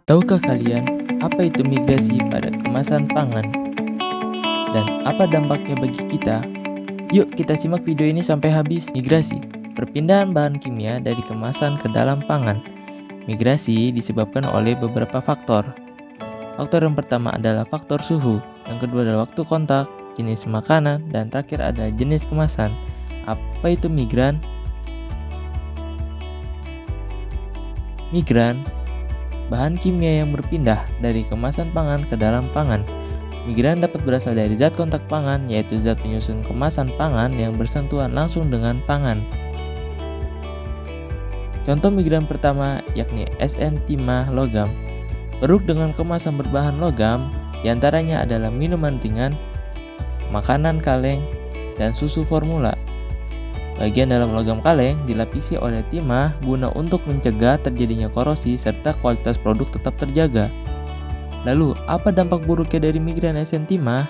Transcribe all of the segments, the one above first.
Tahukah kalian apa itu migrasi pada kemasan pangan dan apa dampaknya bagi kita? Yuk kita simak video ini sampai habis. Migrasi, perpindahan bahan kimia dari kemasan ke dalam pangan. Migrasi disebabkan oleh beberapa faktor. Faktor yang pertama adalah faktor suhu, yang kedua adalah waktu kontak, jenis makanan, dan terakhir adalah jenis kemasan. Apa itu migran? Migran bahan kimia yang berpindah dari kemasan pangan ke dalam pangan. Migran dapat berasal dari zat kontak pangan, yaitu zat penyusun kemasan pangan yang bersentuhan langsung dengan pangan. Contoh migran pertama yakni SN timah logam. Produk dengan kemasan berbahan logam diantaranya adalah minuman ringan, makanan kaleng, dan susu formula. Bagian dalam logam kaleng dilapisi oleh timah guna untuk mencegah terjadinya korosi serta kualitas produk tetap terjaga. Lalu, apa dampak buruknya dari migran SN timah?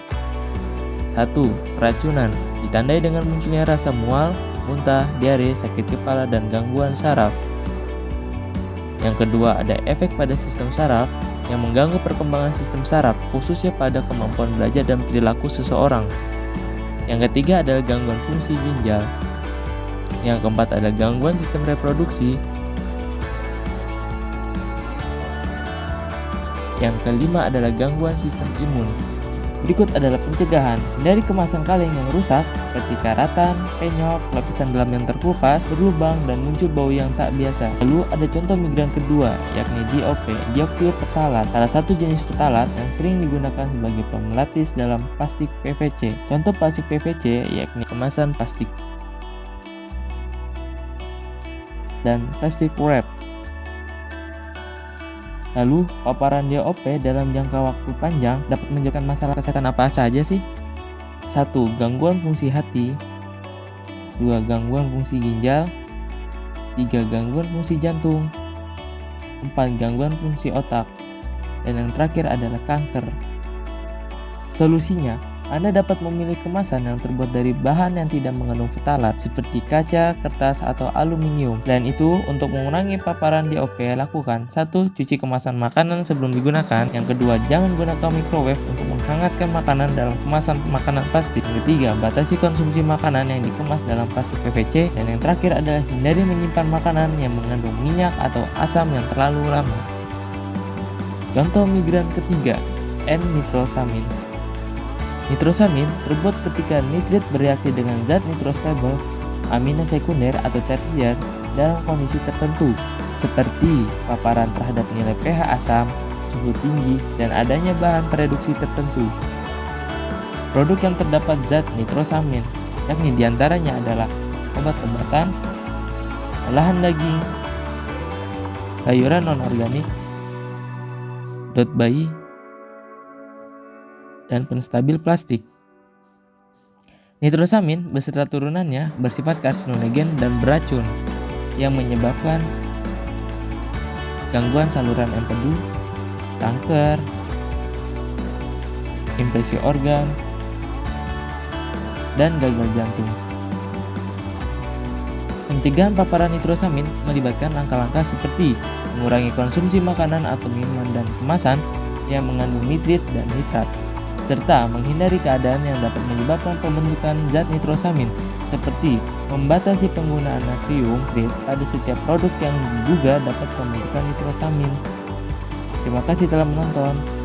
1. Keracunan, ditandai dengan munculnya rasa mual, muntah, diare, sakit kepala, dan gangguan saraf. Yang kedua, ada efek pada sistem saraf yang mengganggu perkembangan sistem saraf, khususnya pada kemampuan belajar dan perilaku seseorang. Yang ketiga adalah gangguan fungsi ginjal. Yang keempat adalah gangguan sistem reproduksi. Yang kelima adalah gangguan sistem imun. Berikut adalah pencegahan. Hindari kemasan kaleng yang rusak seperti karatan, penyok, lapisan dalam yang terkelupas, berlubang, dan muncul bau yang tak biasa. Lalu ada contoh migran kedua, yakni DOP, dioktil petalat, salah satu jenis petalat yang sering digunakan sebagai pemelapis dalam plastik PVC. Contoh plastik PVC yakni kemasan plastik dan plastik wrap. Lalu, paparan DOP dalam jangka waktu panjang dapat menyebabkan masalah kesehatan apa saja sih? 1. Gangguan fungsi hati. 2. Gangguan fungsi ginjal. 3. Gangguan fungsi jantung. 4. Gangguan fungsi otak. Dan yang terakhir adalah kanker. Solusinya, Anda dapat memilih kemasan yang terbuat dari bahan yang tidak mengandung ftalat seperti kaca, kertas, atau aluminium. Selain itu, untuk mengurangi paparan DOP, lakukan 1. Cuci kemasan makanan sebelum digunakan. Yang kedua, jangan gunakan microwave untuk menghangatkan makanan dalam kemasan makanan plastik. Yang ketiga, batasi konsumsi makanan yang dikemas dalam plastik PVC. Dan yang terakhir adalah hindari menyimpan makanan yang mengandung minyak atau asam yang terlalu lama. Contoh migran ketiga, N-nitrosamin. Nitrosamin terbuat ketika nitrit bereaksi dengan zat nitrostable, amina sekunder atau tersier dalam kondisi tertentu, seperti paparan terhadap nilai pH asam, suhu tinggi, dan adanya bahan pereduksi tertentu. Produk yang terdapat zat nitrosamin, yakni diantaranya adalah obat-obatan, olahan daging, sayuran non-organik, dot bayi, dan penstabil plastik. Nitrosamin beserta turunannya bersifat karsinogen dan beracun yang menyebabkan gangguan saluran empedu, kanker, infeksi organ, dan gagal jantung. Pencegahan paparan nitrosamin melibatkan langkah-langkah seperti mengurangi konsumsi makanan atau minuman dan kemasan yang mengandung nitrit dan nitrat, serta menghindari keadaan yang dapat menyebabkan pembentukan zat nitrosamin, seperti membatasi penggunaan natrium nitrit pada setiap produk yang diduga dapat pembentukan nitrosamin. Terima kasih telah menonton.